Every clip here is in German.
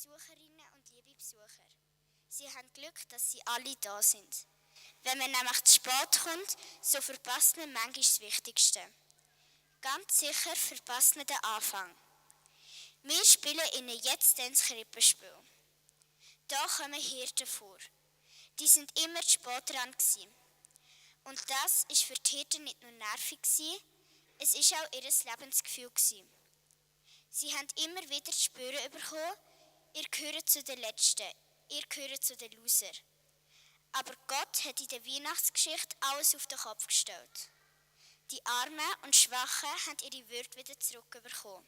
Besucherinnen und liebe Besucher. Sie haben Glück, dass Sie alle da sind. Wenn man nämlich zu spät kommt, so verpasst man manchmal das Wichtigste. Ganz sicher verpasst man den Anfang. Wir spielen Ihnen jetzt das Krippenspiel. Da kommen Hirten vor. Die sind immer zu spät dran gewesen. Und das war für die Hirten nicht nur nervig, es war auch ihr Lebensgefühl gewesen. Sie haben immer wieder zu spüren bekommen, ihr gehört zu den Letzten, ihr gehört zu den Loser. Aber Gott hat in der Weihnachtsgeschichte alles auf den Kopf gestellt. Die Armen und Schwachen haben ihre Würde wieder zurückbekommen.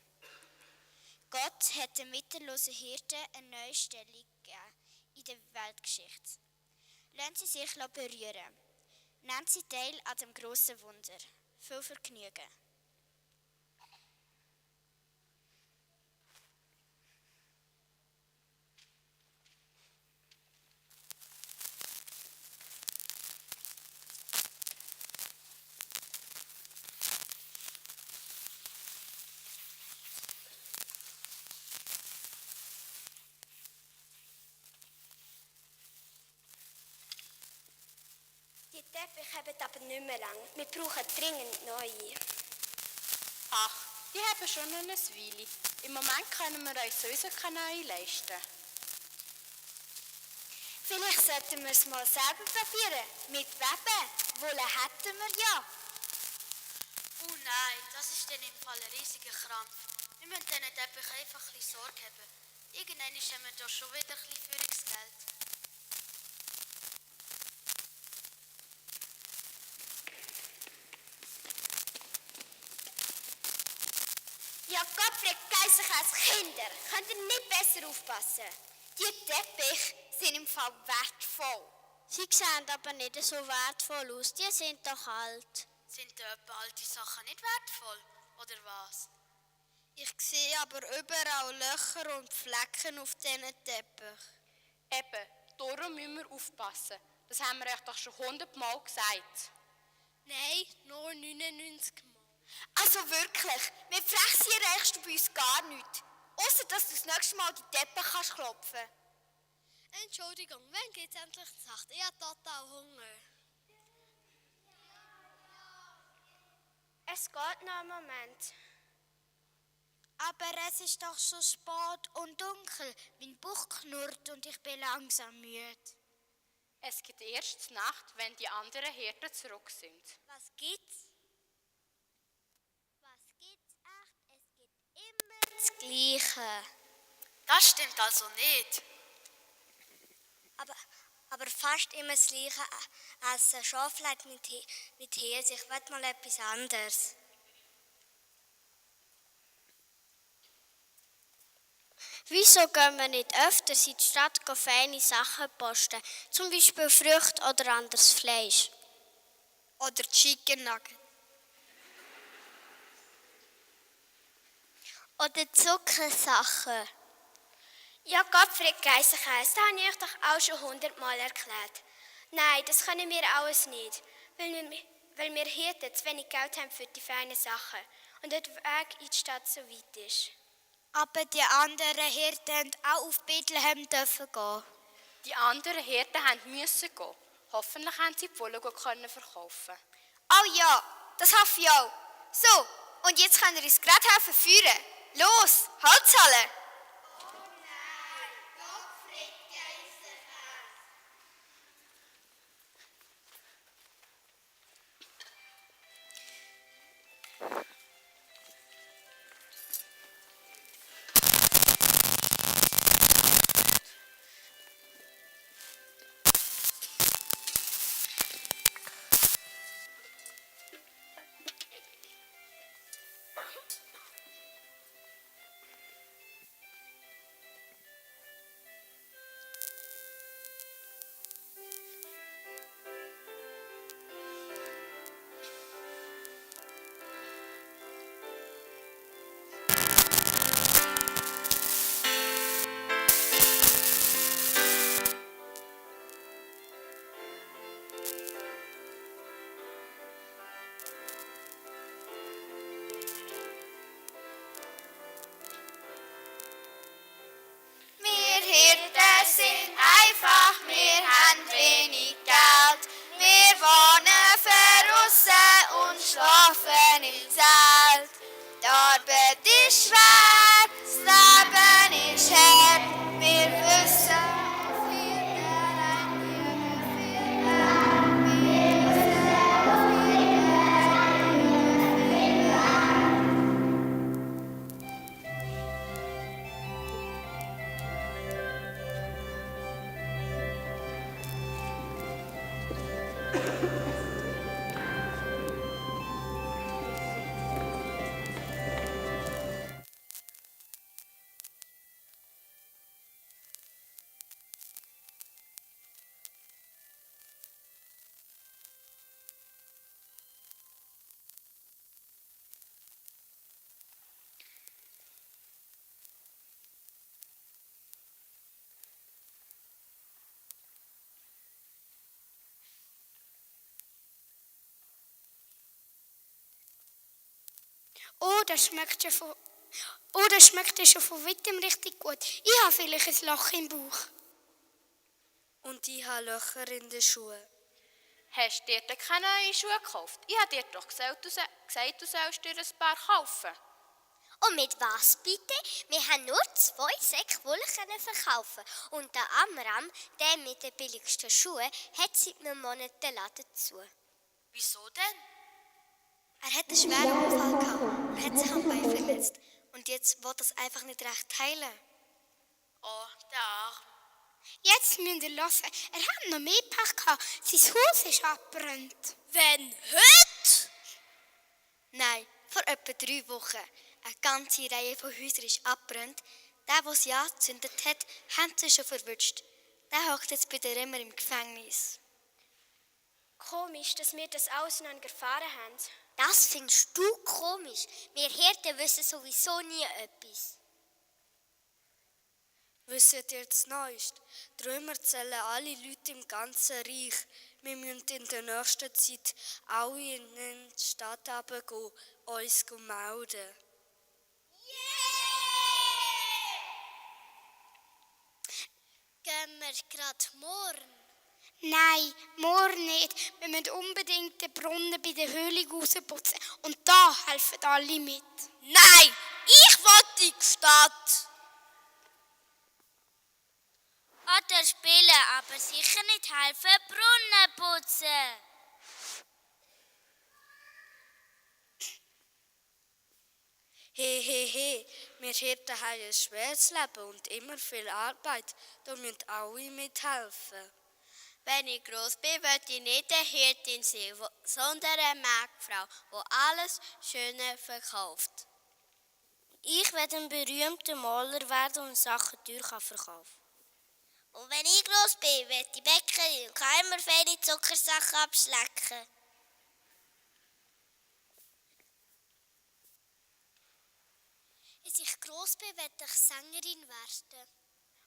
Gott hat den mittellosen Hirten eine neue Stellung gegeben in der Weltgeschichte. Lassen Sie sich berühren. Nehmen Sie teil an dem grossen Wunder. Viel Vergnügen. Die Teppiche haben aber nicht mehr lang. Wir brauchen dringend neue. Ach, die haben schon noch eine Weile. Im Moment können wir uns sowieso keine neue leisten. Vielleicht sollten wir es mal selber probieren. Mit Weben. Wolle hätten wir ja. Oh nein, das ist dann im Fall ein riesiger Krampf. Wir müssen diesen Teppich einfach ein bisschen Sorge haben. Irgendwann haben wir da schon wieder ein bisschen Führungsgeld. Ja, Gottfried Geissenkäse, Kinder, könnt ihr nicht besser aufpassen? Die Teppiche sind im Fall wertvoll. Sie sehen aber nicht so wertvoll aus, die sind doch alt. Sind da etwa alte Sachen nicht wertvoll, oder was? Ich sehe aber überall Löcher und Flecken auf diesen Teppich. Eben, darum müssen wir aufpassen. Das haben wir euch doch schon 100-mal gesagt. Nein, nur 99 Mal. Also wirklich, mit Frechsein erreichst du bei uns gar nichts. Ausser, dass du das nächste Mal die Teppiche kannst klopfen. Entschuldigung, wann geht's endlich zur Nacht? Ich habe total Hunger. Es geht noch einen Moment. Aber es ist doch so spät und dunkel, mein Bauch knurrt und ich bin langsam müde. Es gibt erst die Nacht, wenn die anderen Hirten zurück sind. Was gibt's? Was gibt's echt? Es gibt immer das Gleiche. Das stimmt also nicht. Aber fast immer das Gleiche als ein Schafleid mit Hirse. Ich will mal etwas anderes. Wieso gehen wir nicht öfters in die Stadt feine Sachen posten? Zum Beispiel Früchte oder anderes Fleisch. Oder Chicken Nugget. Oder Zuckersachen. Ja, Gottfried Geissenkäse, das habe ich euch doch auch schon 100-mal erklärt. Nein, das können wir alles nicht, weil wir Hirten zu wenig Geld haben für die feinen Sachen und der Weg in die Stadt so weit ist. Aber die anderen Hirten haben auch auf Bethlehem dürfen gehen. Die anderen Hirten mussten gehen. Hoffentlich haben sie die Wolle gut verkaufen. Oh ja, das hoffe ich auch. So, und jetzt könnt ihr uns gerade helfen führen. Los, Holzhalle! im Zelt. Die Arbeit ist schwer, das Leben ist hart. Wir wissen, auf jeder ein Lüge wir wissen, auf jeder ein Oh, das schmeckt ja schon von weitem richtig gut. Ich habe vielleicht ein Loch im Bauch. Und ich habe Löcher in den Schuhen. Hast du dir denn keine neuen Schuhe gekauft? Ich habe dir doch gesagt, du sollst dir ein paar kaufen. Und mit was bitte? Wir haben nur 2 Säcke Wolle verkaufen. Und der Amram, der mit den billigsten Schuhen, hat seit einem Monat den Laden zu. Wieso denn? Er hat einen schweren Unfall gehabt und hat sich am Bein verletzt. Und jetzt will er es einfach nicht recht heilen. Oh, der Arm. Jetzt müsst ihr hören, er hat noch mehr Pech gehabt. Sein Haus ist abgebrannt. Wenn heute? Nein, vor etwa 3 Wochen. Eine ganze Reihe von Häusern ist abgebrannt. Der es ja gezündet hat, haben sie schon verwünscht. Der hockt jetzt bei der Römer im Gefängnis. Komisch, dass wir das alles noch erfahren haben. Das findest du komisch. Wir Hirten wissen sowieso nie etwas. Wisst ihr das Neueste? Die Römer zählen alle Leute im ganzen Reich. Wir müssen in der nächsten Zeit alle in die Stadt runtergehen, uns melden. Gehen wir gerade morgen? Nein, morgen nicht. Wir müssen unbedingt den Brunnen bei der Höhle rausputzen. Und da helfen alle mit. Nein, ich will in die Stadt. Oder spielen, aber sicher nicht helfen, Brunnen putzen. Hey, wir Hirten haben ein schweres Leben und immer viel Arbeit. Da müssen alle mithelfen. Wenn ich gross bin, möchte ich nicht eine Hirtin sein, sondern eine Marktfrau, die alles Schöne verkauft. Ich werde ein berühmter Maler werden und Sachen teuer verkaufen. Und wenn ich gross bin, werde ich Bäckerin und kann immer feine Zuckersachen abschlecken. Als ich gross bin, werde ich Sängerin werden.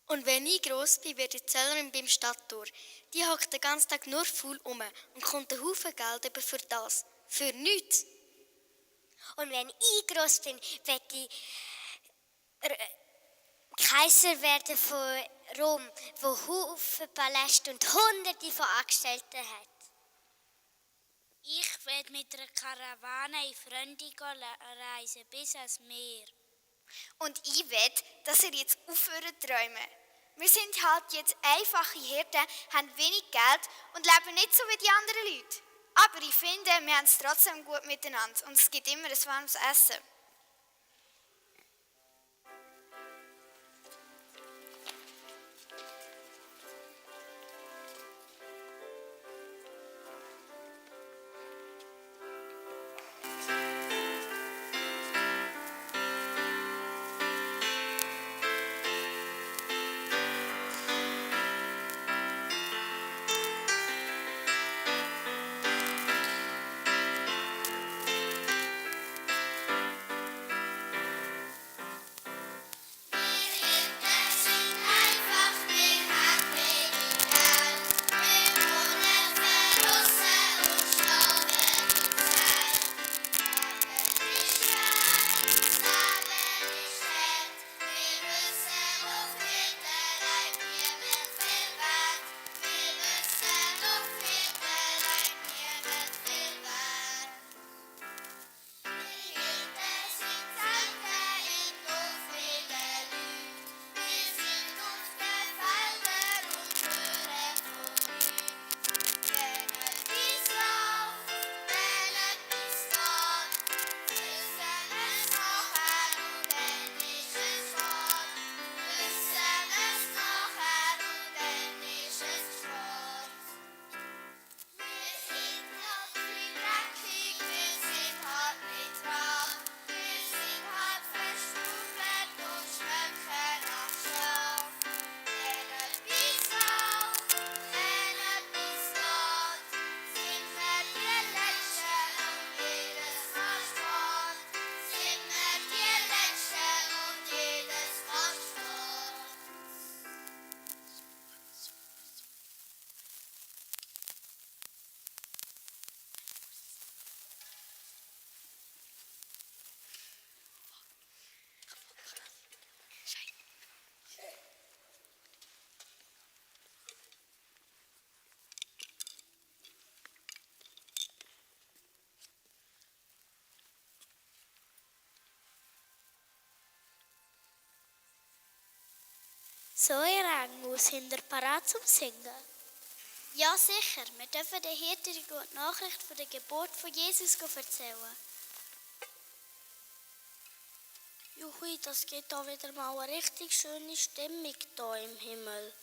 Und wenn ich gross bin, werde ich Zählerin beim Stadttor. Die hockt den ganzen Tag nur faul rum und kommt einen Haufen Geld über für das. Für nichts. Und wenn ich gross bin, werde ich Kaiser werden von Rom, wo Haufen Paläste und Hunderte von Angestellten hat. Ich werde mit einer Karawane in Freunde reisen bis ans Meer. Und ich will, dass ihr jetzt aufhört zu träumen. Wir sind halt jetzt einfache Hirten, haben wenig Geld und leben nicht so wie die anderen Leute. Aber ich finde, wir haben es trotzdem gut miteinander und es gibt immer ein warmes Essen. So, ihr Engel, sind ihr parat zum Singen? Ja, sicher. Wir dürfen den Hirten die gute Nachricht von der Geburt von Jesus erzählen. Juhui, das gibt da wieder mal eine richtig schöne Stimmung hier im Himmel.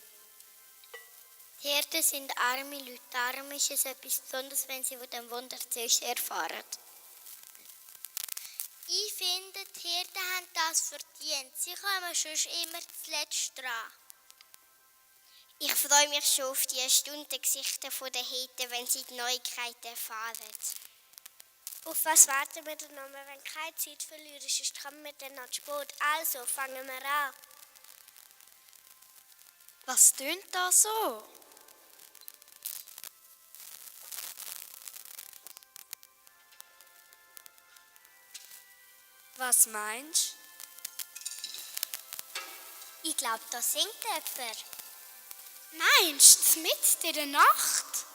Hirten sind arme Leute, darum ist es etwas Besonderes, wenn sie von dem Wunder zuerst erfahren. Ich finde, die Hirten haben das verdient. Sie kommen sonst immer zuletzt dran. Ich freue mich schon auf die Stundengesichter der Hirten, wenn sie die Neuigkeiten erfahren. Auf was warten wir denn noch? Wir wollen keine Zeit verlieren, sonst kommen wir dann noch zu spät. Also, fangen wir an. Was tönt da so? Was meinst Ich glaube, da singt jemand. Meinst du, mitten in der Nacht?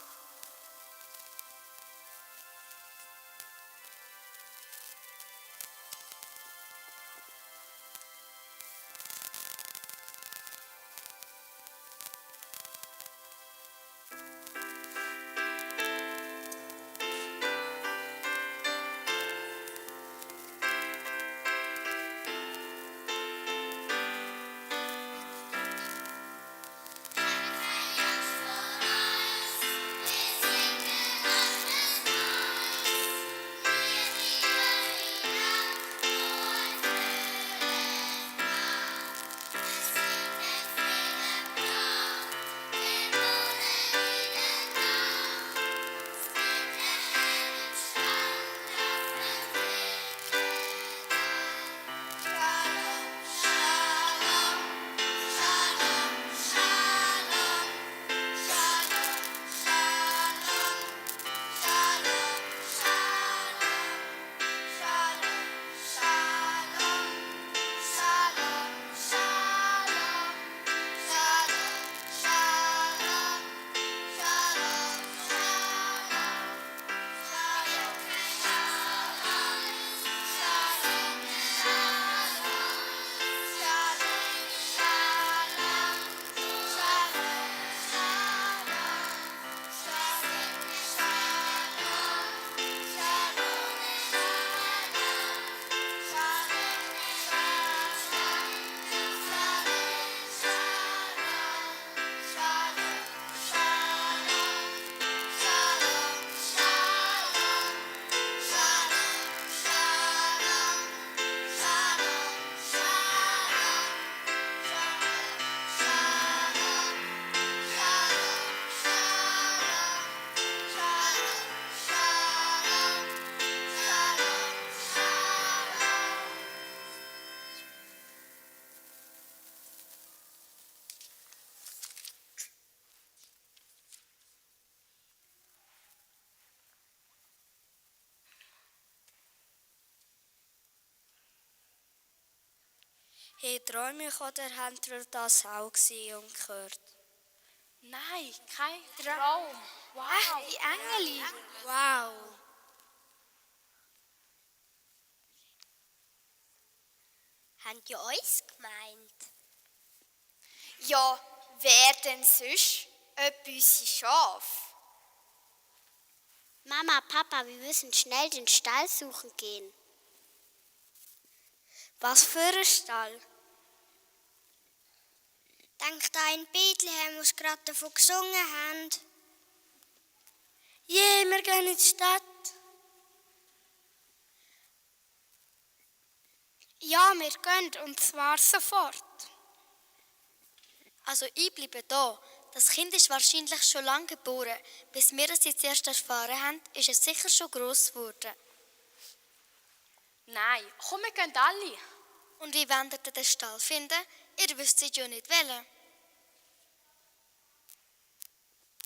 Hey, träume ich oder habt ihr das auch gesehen und gehört? Nein, kein Traum. Wow. Die Engeli. Wow! Habt ihr uns gemeint? Ja, wer denn sonst? Etwa unsere Schafe. Mama, Papa, wir müssen schnell den Stall suchen gehen. Was für ein Stall? Denkt da in Bethlehem, wo sie gerade davon gesungen haben. Je, wir gehen in die Stadt. Ja, wir gehen, und zwar sofort. Also ich bleibe da. Das Kind ist wahrscheinlich schon lange geboren. Bis wir es jetzt erst erfahren haben, ist es sicher schon gross geworden. Nein, komm, wir gehen alle. Und wie wollt ihr den Stall finden? Ihr wisst es ja nicht welchen.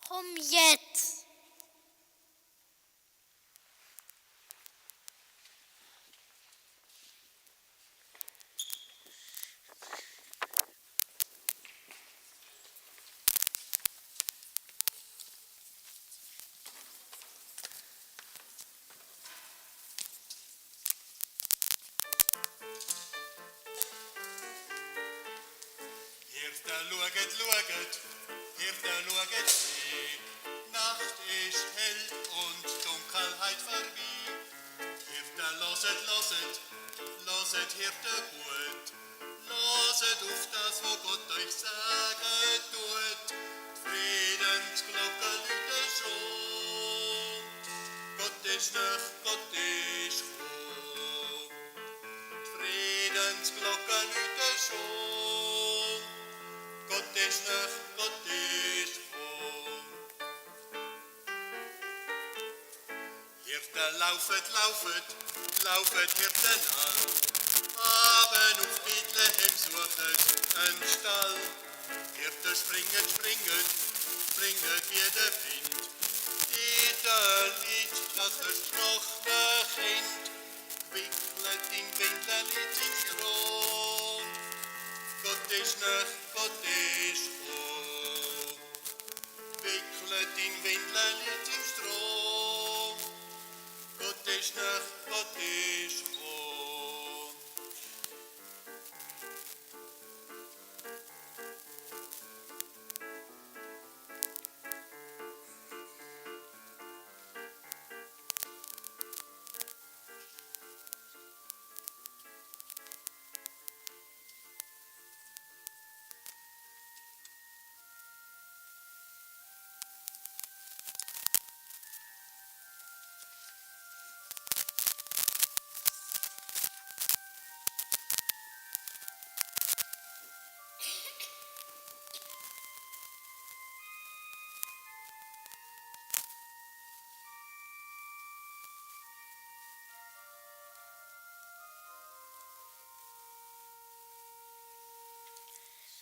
Komm jetzt! Hirten schaut, Hirten schaut weg. Nacht ist hell und Dunkelheit vorbei. Hirten loset Hirten gut. Loset auf das, wo Gott euch sagen tut. Die Friedensglocke läutet schon. Gott ist nach, Gott ist gekommen. Die Friedensglocke läutet schon. Gott ist nach, Gott ist gekommen. Hirten laufet Hirten an. Haben auf Bethlehem suchet einen Stall. Hirten springet wie der Wind. Jeder Lied nach ein trockene Kind, gewickelt in Windellied im Stroh. Gott ist nach, Gott ist gekommen. Wickelt in Windellied im Stroh. Gott ist nach, Gott ist gekommen.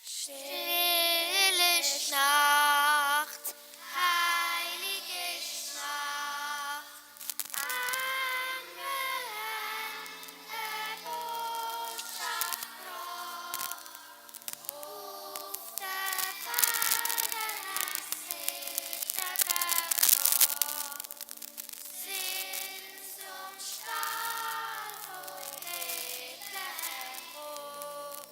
Stille Nacht, heilige Nacht, Engel eine Botschaft gebracht, auf der Felder es sicher gebracht, sind zum Stall von Bethlehem hoch.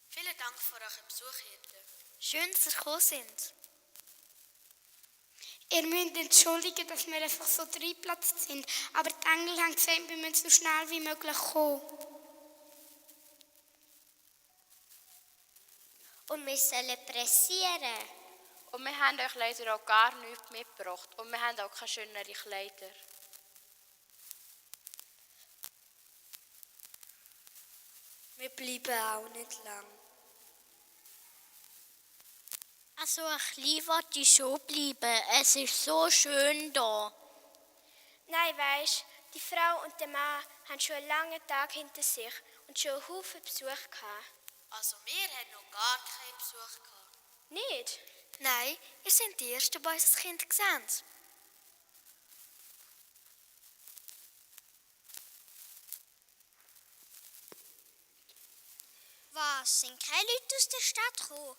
Vielen Dank für euren Besuch, Hirten. Schön, dass ihr gekommen sind. Ihr müsst entschuldigen, dass wir einfach so reingeplatzt sind, aber die Engel haben gesagt, wir müssen so schnell wie möglich kommen. Und wir sollen pressieren. Und wir haben euch leider auch gar nichts mitgebracht. Und wir haben auch keine schöneren Kleider. Wir bleiben auch nicht lang. Also ein bisschen wollte ich schon bleiben. Es ist so schön da. Nein, weisst, die Frau und der Mann haben schon einen langen Tag hinter sich und schon einen Haufen Besuch gehabt. Also wir haben noch gar keinen Besuch gehabt. Nicht? Nein, ihr seid die Ersten, die unser Kind sehen. Was, sind keine Leute aus der Stadt gekommen?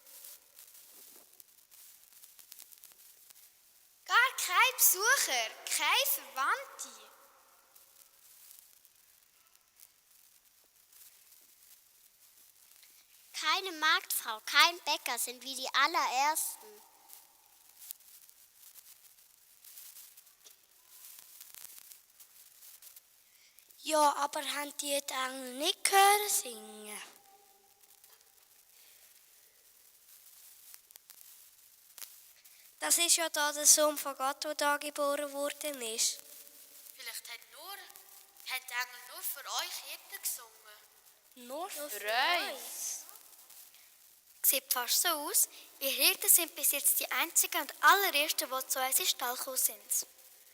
Gar kein Besucher, keine Verwandte. Keine Marktfrau, kein Bäcker sind wie die allerersten. Ja, aber haben die Engel nicht gehört singen? Das ist ja da der Sohn von Gott, der da geboren worden ist. Vielleicht hat die Engel nur für euch Hirten gesungen. Nur für uns. Sieht fast so aus. Wir Hirten sind bis jetzt die einzigen und allerersten, die zu uns in den Stall gekommen sind.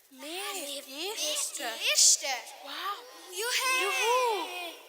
Wir Erste. Erste. Wow. Juhu. Hirten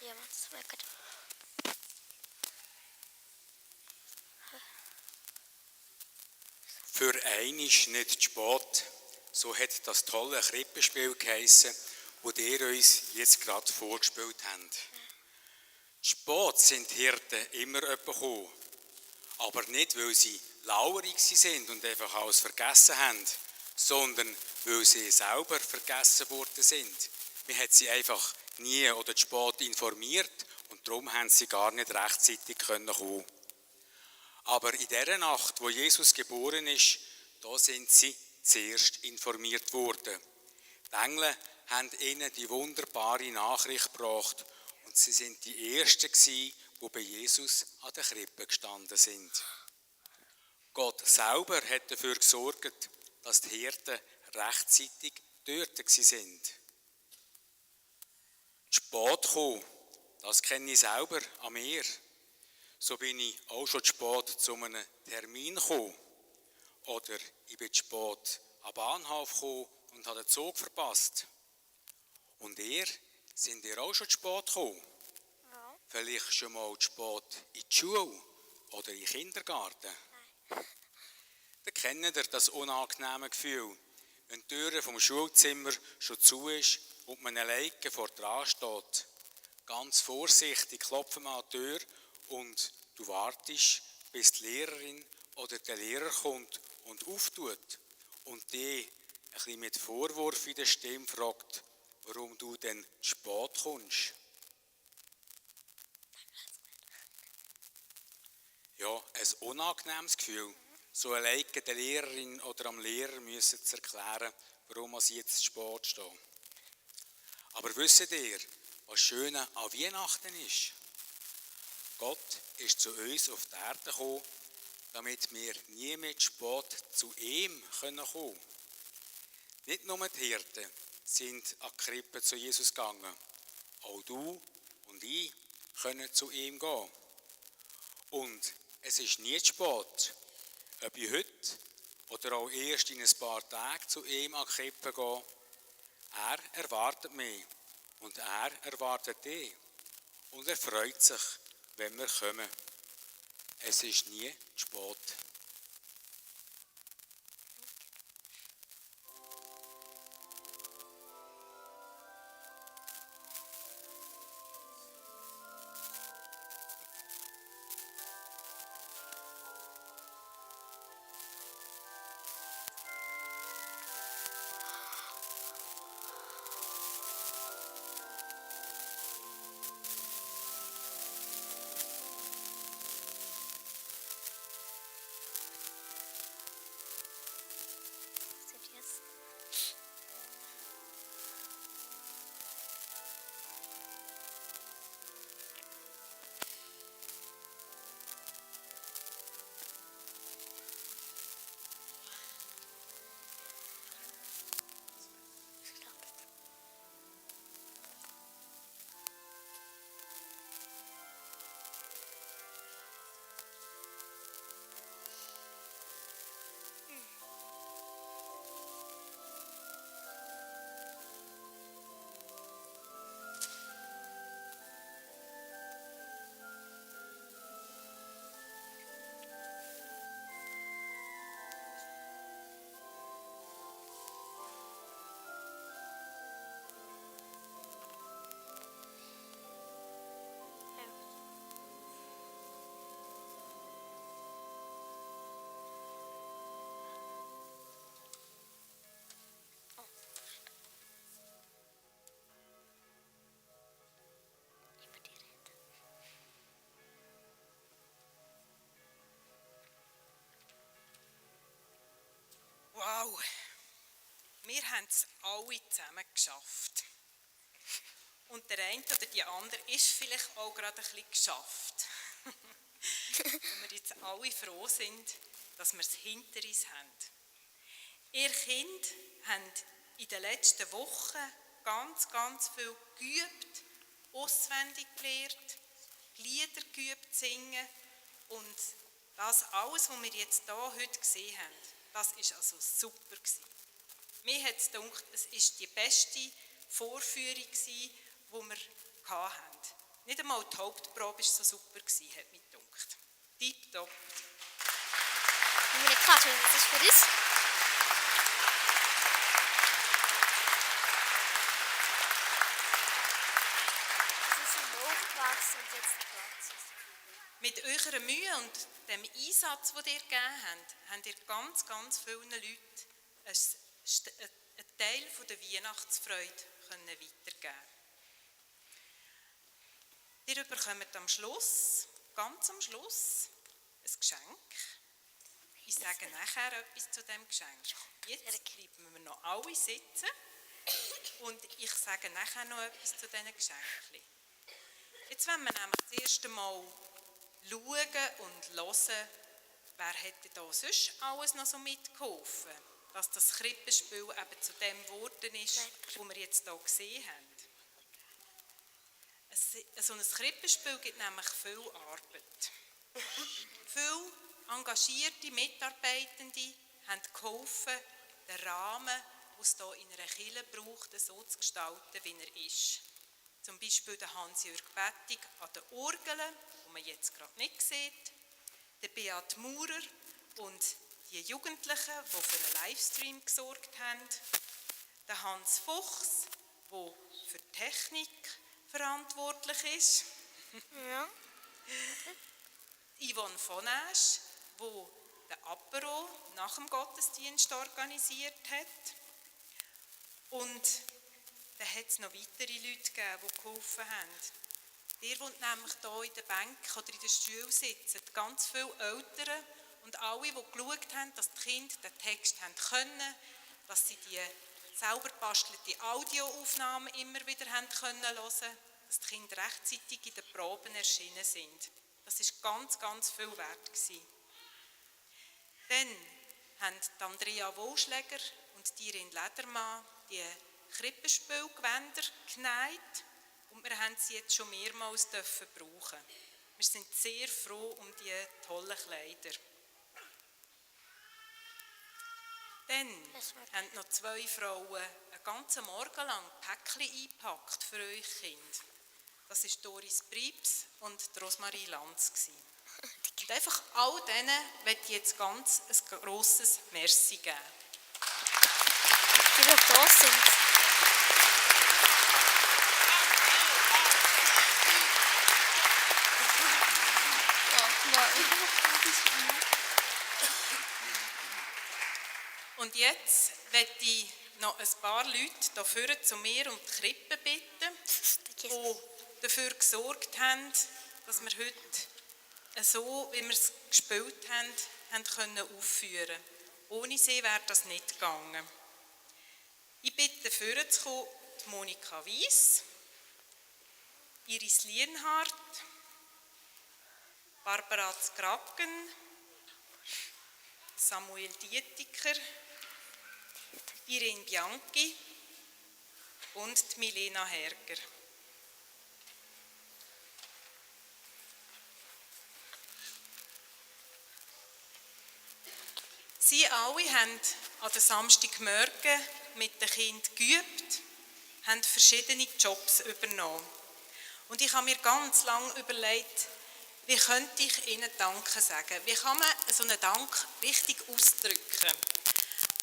Ja, das wäre gut. Für einmal nicht zu spät, so hat das tolle Krippenspiel geheissen, das ihr uns jetzt gerade vorgespielt habt. Spät sind die Hirten immer gekommen, aber nicht, weil sie lauerig sind und einfach alles vergessen haben, sondern weil sie selber vergessen worden sind. Man hat sie einfach nie oder zu spät informiert und darum haben sie gar nicht rechtzeitig kommen. Aber in dieser Nacht, wo Jesus geboren ist, da sind sie zuerst informiert worden. Die Engel haben ihnen die wunderbare Nachricht gebracht und sie sind die Ersten gewesen, die bei Jesus an der Krippe gestanden sind. Gott selber hat dafür gesorgt, dass die Hirten rechtzeitig dort waren. Spät kommen, das kenne ich selber an mir. So bin ich auch schon zu spät zu einem Termin gekommen. Oder ich bin zu spät am Bahnhof gekommen und habe den Zug verpasst. Und ihr, sind ihr auch schon zu spät gekommen? Ja. Vielleicht schon mal zu spät in die Schule oder in den Kindergarten? Nein. Dann kennt ihr das unangenehme Gefühl, wenn die Tür vom Schulzimmer schon zu ist und man alleine vor dran steht. Ganz vorsichtig klopfen wir an die Tür und du wartest, bis die Lehrerin oder der Lehrer kommt und auftut und dich ein bisschen mit Vorwurf in der Stimme fragt, warum du denn zu spät kommst. Ja, ein unangenehmes Gefühl, so alleine der Lehrerin oder am Lehrer müssen zu erklären, warum sie jetzt zu spät stehen. Aber wisst ihr, was schön an Weihnachten ist? Gott ist zu uns auf die Erde gekommen, damit wir nie mehr zu spät zu ihm kommen können. Nicht nur die Hirten sind an die Krippe zu Jesus gegangen. Auch du und ich können zu ihm gehen. Und es ist nie zu spät, ob ich heute oder auch erst in ein paar Tagen zu ihm an die Krippe gehe. Er erwartet mich und er erwartet dich. Und er freut sich, wenn wir kommen. Es ist nie zu spät. Wow, wir haben es alle zusammen geschafft. Und der eine oder die andere ist vielleicht auch gerade ein bisschen geschafft. Und wir jetzt alle froh sind, dass wir es hinter uns haben. Ihr Kinder habt in den letzten Wochen ganz viel geübt, auswendig gelernt, Lieder geübt singen und das alles, was wir jetzt hier heute gesehen haben. Das war also super. Mir hat es gedacht, es war die beste Vorführung, die wir hatten. Nicht einmal die Hauptprobe war so super, hat mir gedacht. Tipptopp. Katrin, was ist für das? Sie sind aufgewachsen und jetzt ganz. Mit eurer Mühe und dem Einsatz, den ihr gegeben habt, habt ihr ganz, ganz vielen Leuten einen Teil der Weihnachtsfreude weitergeben. Ihr bekommt am Schluss, ganz am Schluss, ein Geschenk. Ich sage nachher etwas zu diesem Geschenk. Jetzt bleiben wir noch alle sitzen und ich sage nachher noch etwas zu diesen Geschenken. Jetzt wollen wir nämlich das erste Mal schauen und hören, wer hätte da sonst alles noch so mitgeholfen, dass das Krippenspiel eben zu dem geworden ist, was wir jetzt hier gesehen haben. So ein Krippenspiel gibt nämlich viel Arbeit. Viele engagierte Mitarbeitende haben geholfen, den Rahmen, den es hier in einer Kirche braucht, so zu gestalten, wie er ist. Zum Beispiel der Hans-Jürg Bettig an den Orgeln, die man jetzt gerade nicht sieht, der Beat Maurer und die Jugendlichen, die für einen Livestream gesorgt haben, der Hans Fuchs, der für die Technik verantwortlich ist, Ja. Yvonne von Esch, die den Apero nach dem Gottesdienst organisiert hat. Und dann hat es noch weitere Leute gegeben, die geholfen haben. Ihr, die nämlich hier in der Bank oder in der Stühle sitzen, ganz viele Eltern und alle, die geschaut haben, dass die Kinder den Text haben können, dass sie die selber bastelte Audioaufnahmen immer wieder haben können hören, dass die Kinder rechtzeitig in den Proben erschienen sind. Das war ganz, ganz viel wert gewesen. Dann haben die Andrea Wohlschläger und die Irin Ledermann die Krippenspielgewänder genäht und wir haben sie jetzt schon mehrmals brauchen. Wir sind sehr froh um die tollen Kleider. Dann haben noch 2 Frauen einen ganzen Morgen lang Päckchen eingepackt für euch Kinder. Das waren Doris Priebs und Rosmarie Lanz. Und einfach all denen möchte ich jetzt ganz ein grosses Merci geben. Die noch da sind. Und jetzt möchte ich noch ein paar Leute hier vorne zu mir und die Krippe bitten, die dafür gesorgt haben, dass wir heute so, wie wir es gespielt haben können aufführen. Ohne sie wäre das nicht gegangen. Ich bitte vorne zu kommen die Monika Weiss, Iris Lienhardt, Barbara Zgrabgen, Samuel Dietiker, Irene Bianchi und Milena Herger. Sie alle haben an den Samstagmorgen mit den Kindern geübt, haben verschiedene Jobs übernommen. Und ich habe mir ganz lange überlegt, wie könnte ich ihnen Danke sagen? Wie kann man so einen Dank richtig ausdrücken?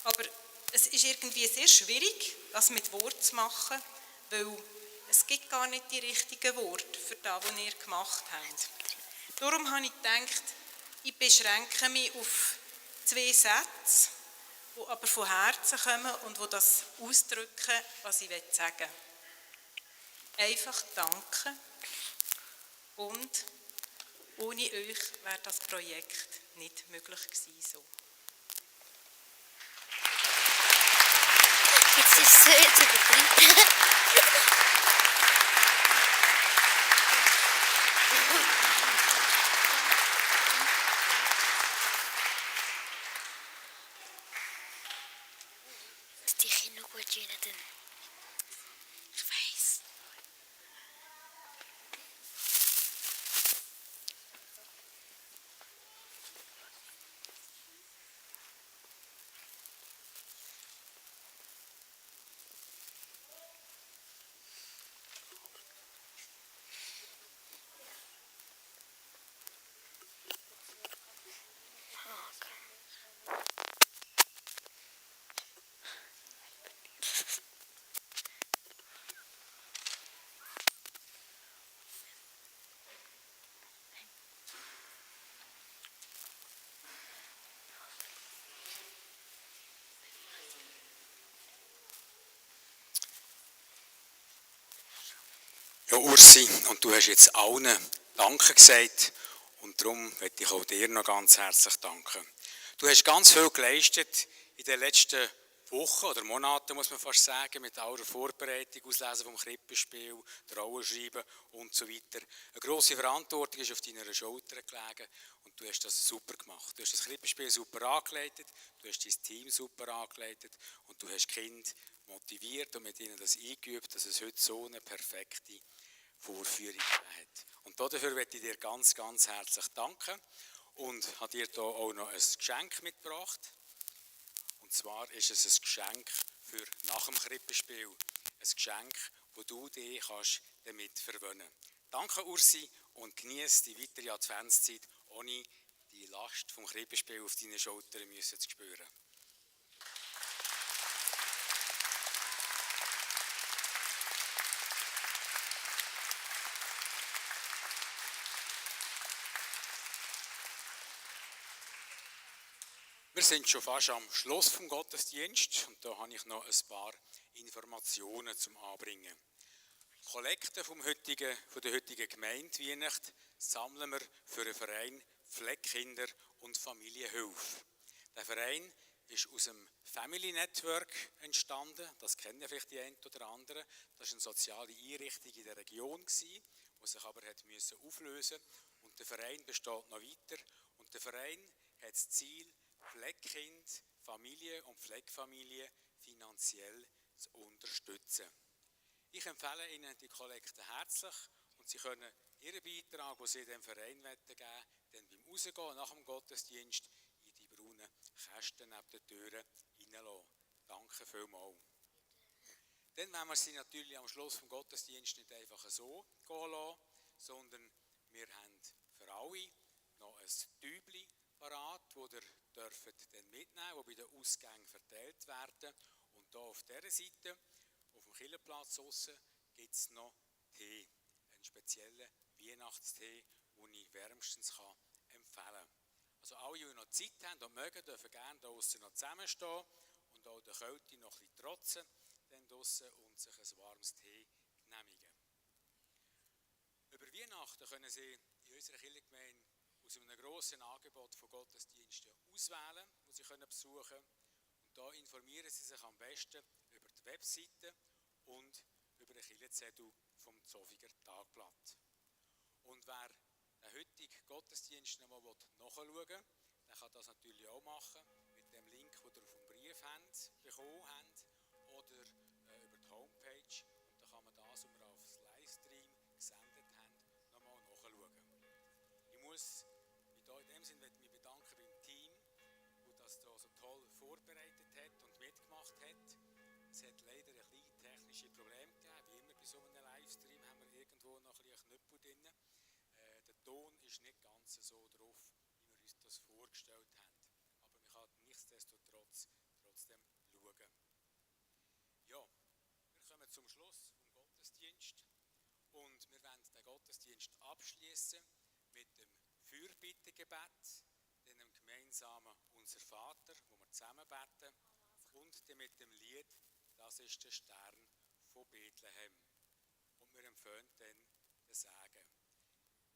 Aber es ist irgendwie sehr schwierig, das mit Worten zu machen, weil es gibt gar nicht die richtigen Worte für das, was ihr gemacht habt. Darum habe ich gedacht, ich beschränke mich auf 2 Sätze, die aber von Herzen kommen und die das ausdrücken, was ich sagen will. Einfach danke und ohne euch wäre das Projekt nicht möglich gewesen. So. Jetzt ist es jetzt übertrieben. Dass die Kinder noch gut gehen. Ich weiß. Ja, Ursi, und du hast jetzt allen Danke gesagt und darum möchte ich auch dir noch ganz herzlich danken. Du hast ganz viel geleistet in den letzten Wochen oder Monaten, muss man fast sagen, mit aller Vorbereitung, Auslesen vom Krippenspiel, der Rollenschreiben und so weiter. Eine grosse Verantwortung ist auf deiner Schulter gelegen und du hast das super gemacht. Du hast das Krippenspiel super angeleitet, du hast dein Team super angeleitet und du hast die Kinder motiviert und mit ihnen das eingeübt, dass es heute so eine perfekte Vorführung hat. Und dafür möchte ich dir ganz, ganz herzlich danken und habe dir hier auch noch ein Geschenk mitgebracht. Und zwar ist es ein Geschenk für nach dem Krippenspiel. Ein Geschenk, wo du dich kannst damit verwöhnen kannst. Danke, Ursi, und genieße die weitere Adventszeit, ohne die Last vom Krippenspiel auf deinen Schultern zu spüren. Wir sind schon fast am Schluss vom Gottesdienst und da habe ich noch ein paar Informationen zum Anbringen. Die Kollekte von der heutigen Gemeinde Weihnacht sammeln wir für einen Verein Pflegekinder und Familienhilfe. Der Verein ist aus dem Family Network entstanden, das kennen vielleicht die einen oder anderen. Das war eine soziale Einrichtung in der Region, die sich aber auflösen musste. Und der Verein besteht noch weiter und der Verein hat das Ziel, Pflegekind, Familie und Pflegefamilie finanziell zu unterstützen. Ich empfehle Ihnen die Kollekte herzlich und Sie können Ihren Beitrag, den Sie dem Verein geben wollen, dann beim Rausgehen nach dem Gottesdienst in die braunen Kästen neben den Türen reinlassen. Danke vielmals. Dann wollen wir Sie natürlich am Schluss des Gottesdienstes nicht einfach so gehen lassen, sondern wir haben für alle noch ein Tübli parat, das ihr dann mitnehmen dürft, das bei den Ausgängen verteilt werden. Und hier auf dieser Seite, auf dem Kirchenplatz draussen, gibt es noch Tee, einen speziellen Weihnachtstee, den ich wärmstens empfehlen kann. Also alle, die noch Zeit haben und mögen, dürfen gerne draussen noch zusammenstehen und auch der Kälte noch ein bisschen trotzen dann draussen und sich ein warmes Tee genehmigen. Über Weihnachten können Sie in unserer Kirchengemeinde aus einem grossen Angebot von Gottesdiensten auswählen, die Sie besuchen können. Und da informieren Sie sich am besten über die Webseite und über den Kirchenzettel vom Zofiger Tagblatt. Und wer den heutigen Gottesdienst noch mal nachschauen will, der kann das natürlich auch machen mit dem Link, den ihr auf dem Brief bekommen habt, oder über die Homepage. Und dann kann man das, was wir auf Livestream gesendet haben, noch mal nachschauen. Ich muss in dem Sinne mich bedanken beim Team, das da so toll vorbereitet hat und mitgemacht hat. Es hat leider ein bisschen technische Probleme gegeben. Wie immer bei so einem Livestream haben wir irgendwo noch ein bisschen Knüppel drin. Der Ton ist nicht ganz so drauf, wie wir uns das vorgestellt haben. Aber man kann nichtsdestotrotz trotzdem schauen. Ja, wir kommen zum Schluss vom Gottesdienst und wir werden den Gottesdienst abschließen mit dem Fürbittegebet, dann dem gemeinsamen Unser Vater, wo wir zusammen beten, und dann mit dem Lied «Das ist der Stern von Bethlehem». Und wir empfehlen dann den Segen.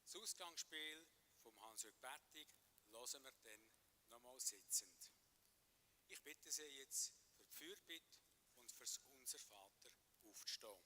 Das Ausgangsspiel vom Hans-Jörg Bettig hören wir dann nochmal sitzend. Ich bitte Sie jetzt für die Fürbitte und für das Unser Vater aufzustehen.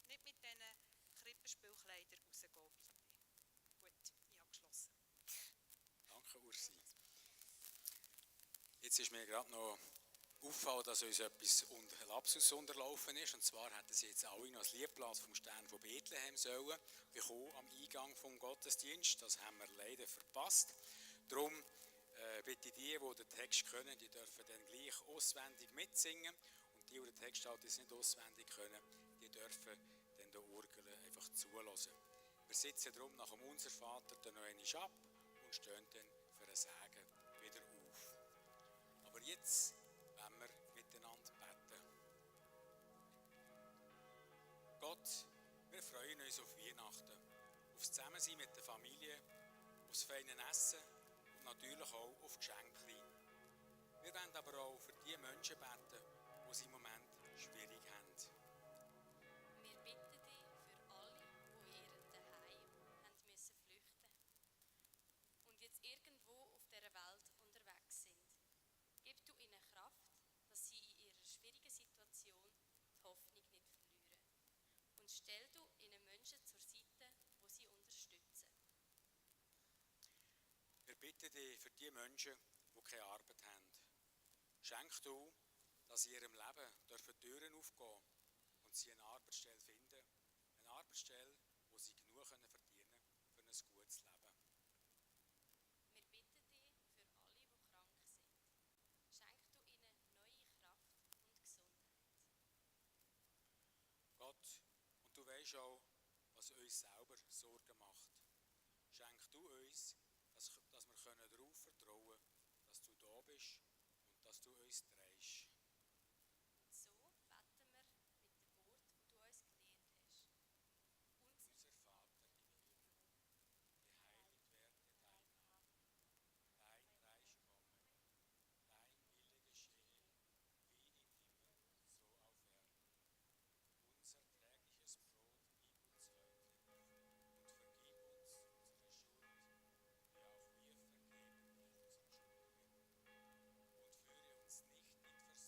Nicht mit diesen Krippenspielkleidern rausgehen, bitte. Gut, ich habe geschlossen. Danke, Ursi. Jetzt ist mir gerade noch auffallen, dass uns etwas Lapsus unterlaufen ist. Und zwar hätten sie jetzt alle noch das Liedblatt vom Stern von Bethlehem sollen bekommen am Eingang vom Gottesdienst. Das haben wir leider verpasst. Darum bitte die den Text können, die dürfen dann gleich auswendig mitsingen. Und die den Text halt nicht auswendig können, die dürfen dann den Orgel einfach zulassen. Wir sitzen darum nach dem Unser Vater dann noch einmal ab und stehen dann für ein Segen wieder auf. Aber jetzt wollen wir miteinander beten. Gott, wir freuen uns auf Weihnachten, auf das Zusammensein mit der Familie, auf das feine Essen und natürlich auch auf Geschenke. Wir wollen aber auch für die Menschen beten, die es im Moment schwierig haben. Wir bitten dich für alle, die ihren Daheim haben müssen flüchten und jetzt irgendwo auf dieser Welt unterwegs sind. Gib du ihnen Kraft, dass sie in ihrer schwierigen Situation die Hoffnung nicht verlieren. Und stell du ihnen Menschen zur Seite, die sie unterstützen. Wir bitten dich für die Menschen, die keine Arbeit haben. Schenk du, dass in ihrem Leben Türen aufgehen und sie eine Arbeitsstelle finden. Eine Arbeitsstelle, wo sie genug verdienen können für ein gutes Leben. Wir bitten dich für alle, die krank sind. Schenk du ihnen neue Kraft und Gesundheit. Gott, und du weisst auch, was uns selber Sorgen macht. Schenk du uns, dass wir darauf vertrauen können, dass du da bist und dass du uns trägst. Und so beten wir mit dem Wort, das du uns gelehrt hast. Unser Vater im Himmel, geheiligt werde dein Name, dein Reich komme, dein Wille geschehe, wie im Himmel, so auf Erden. Unser tägliches Brot gib uns heute und vergib uns unsere Schuld, wie auch wir vergeben unseren Schuldigen. Und führe uns nicht in Versuchung,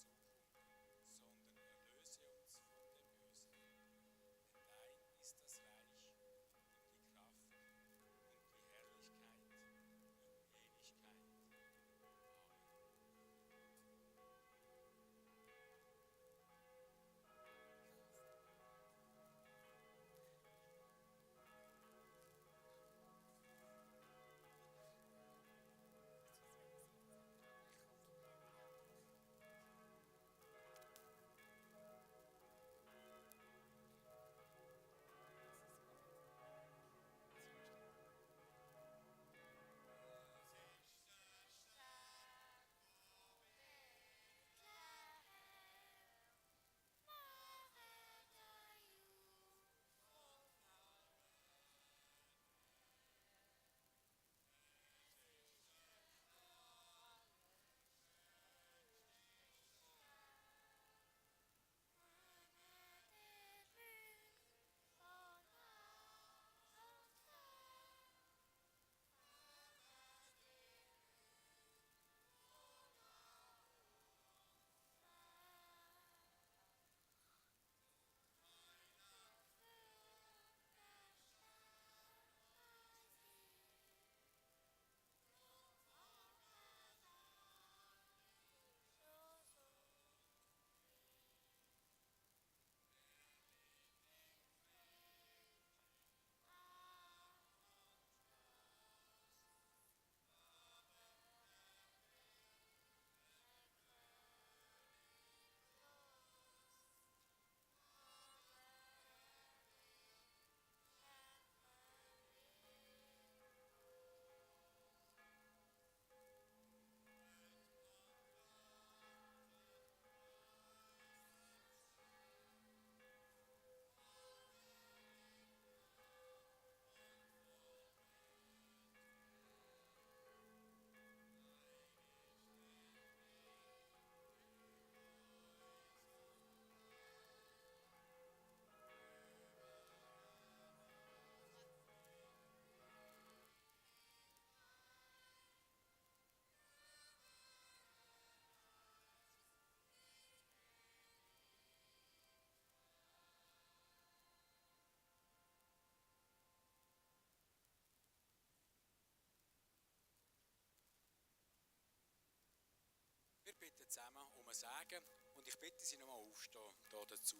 zusammen um Sagen und ich bitte Sie nochmal aufstehen da dazu.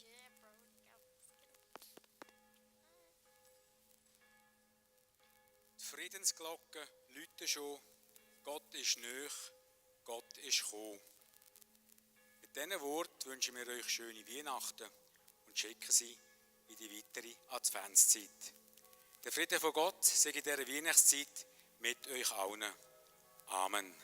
Yeah, bro. Die Friedensglocken läuten schon, Gott ist nahe, Gott ist gekommen. Mit diesen Worten wünschen wir euch schöne Weihnachten und schicken sie in die weitere Adventszeit. Der Friede von Gott sei in dieser Weihnachtszeit mit euch allen. Amen.